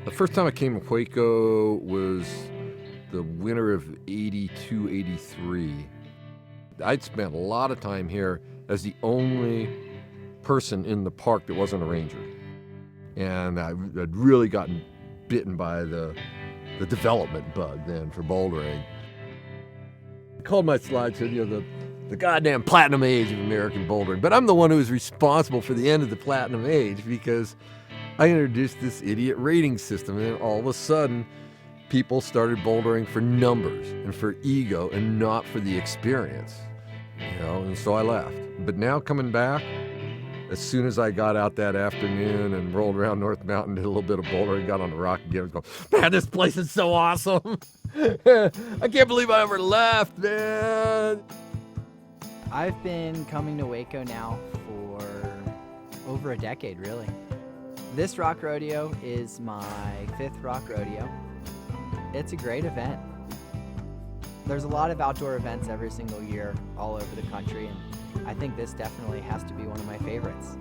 The first time I came to Hueco was the winter of 82, 83. I'd spent a lot of time here as the only person in the park that wasn't a ranger. And I'd really gotten bitten by the development bug then for bouldering. I called my slide, said, the goddamn platinum age of American bouldering. But I'm the one who was responsible for the end of the platinum age because I introduced this idiot rating system, and then all of a sudden, people started bouldering for numbers and for ego and not for the experience, and so I left. But now coming back, as soon as I got out that afternoon and rolled around North Mountain, did a little bit of bouldering, got on the rock again, I was going, man, this place is so awesome. I can't believe I ever left, man. I've been coming to Hueco now for over a decade, really. This rock rodeo is my 5th rock rodeo. It's a great event. There's a lot of outdoor events every single year all over the country, and I think this definitely has to be one of my favorites.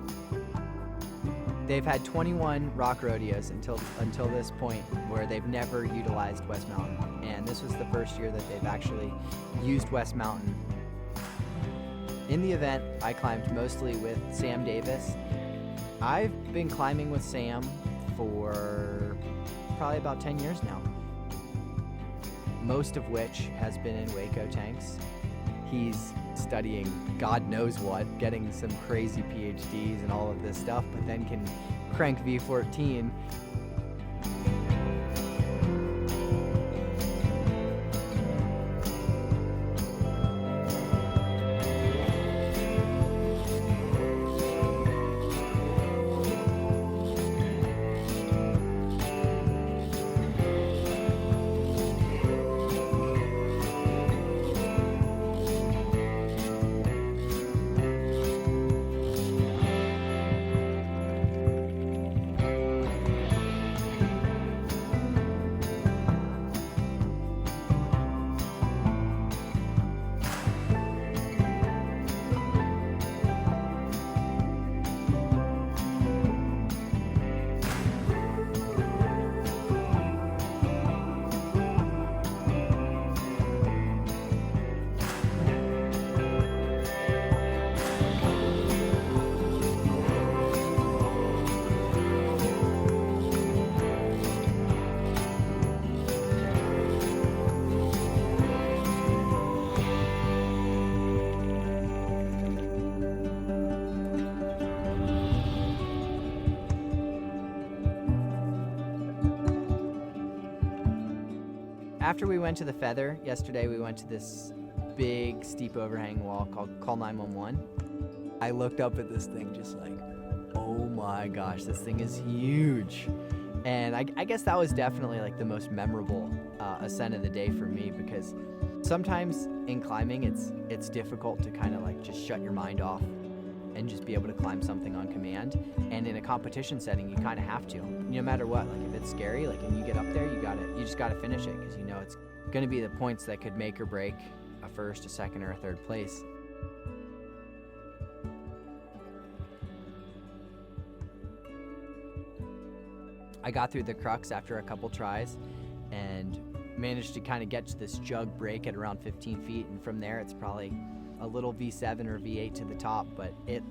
They've had 21 rock rodeos until this point where they've never utilized West Mountain, and this was the first year that they've actually used West Mountain. In the event, I climbed mostly with Sam Davis. I've been climbing with Sam for probably about 10 years now, most of which has been in Hueco tanks. He's studying God knows what, getting some crazy PhDs and all of this stuff, but then can crank V14. After we went to the Feather, yesterday we went to this big steep overhang wall called Call 911. I looked up at this thing just like, oh my gosh, this thing is huge. And I guess that was definitely like the most memorable ascent of the day for me, because sometimes in climbing it's difficult to kind of like just shut your mind off and just be able to climb something on command. And in a competition setting, you kind of have to, no matter what. Like if it's scary, like and you get up there, you just gotta finish it, because it's gonna be the points that could make or break a first, a second, or a third place. I got through the crux after a couple tries and managed to kind of get to this jug break at around 15 feet, and from there it's probably a little V7 or V8 to the top, but it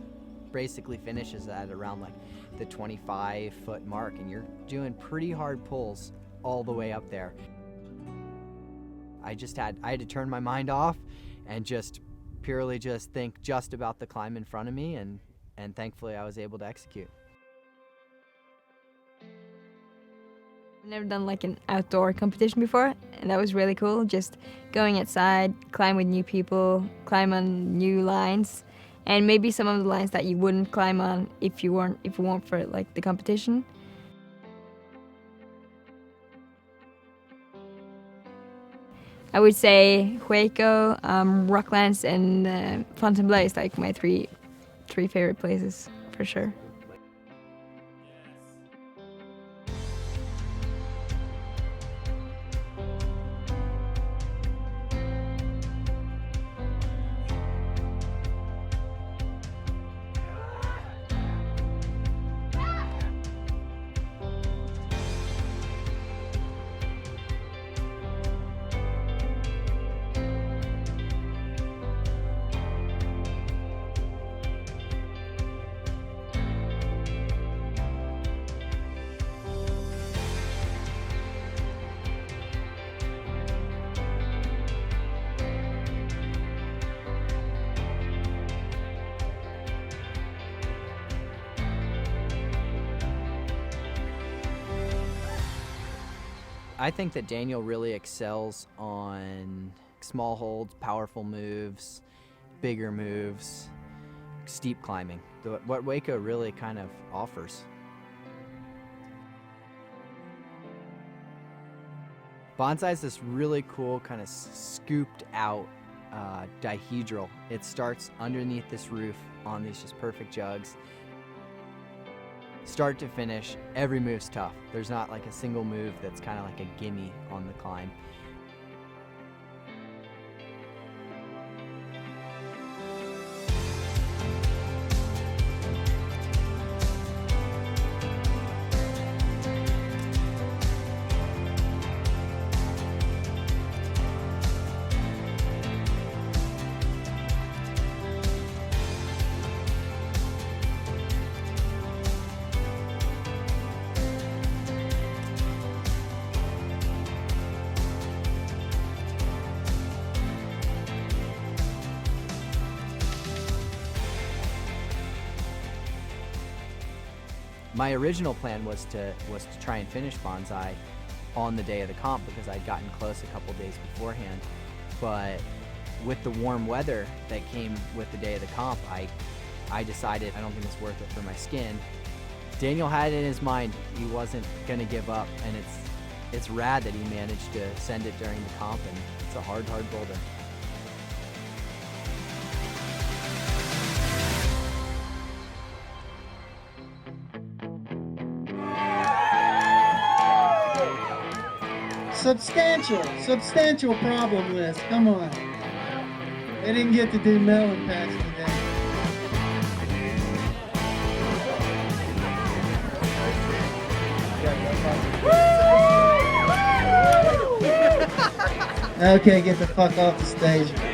basically finishes at around like the 25-foot mark, and you're doing pretty hard pulls all the way up there. I had to turn my mind off and just purely just think just about the climb in front of me, and thankfully I was able to execute. I've never done like an outdoor competition before, and that was really cool. Just going outside, climb with new people, climb on new lines, and maybe some of the lines that you wouldn't climb on if you weren't for like the competition. I would say Hueco, Rocklands, and Fontainebleau is like my three favorite places for sure. I think that Daniel really excels on small holds, powerful moves, bigger moves, steep climbing. What Hueco really kind of offers. Bonsai is this really cool kind of scooped out dihedral. It starts underneath this roof on these just perfect jugs. Start to finish, every move's tough. There's not like a single move that's kind of like a gimme on the climb. My original plan was to try and finish Bonsai on the day of the comp because I'd gotten close a couple days beforehand. But with the warm weather that came with the day of the comp, I decided I don't think it's worth it for my skin. Daniel had it in his mind he wasn't gonna give up, and it's rad that he managed to send it during the comp, and it's a hard boulder. Substantial problem list. Come on. They didn't get to do melon patch today. Okay, get the fuck off the stage.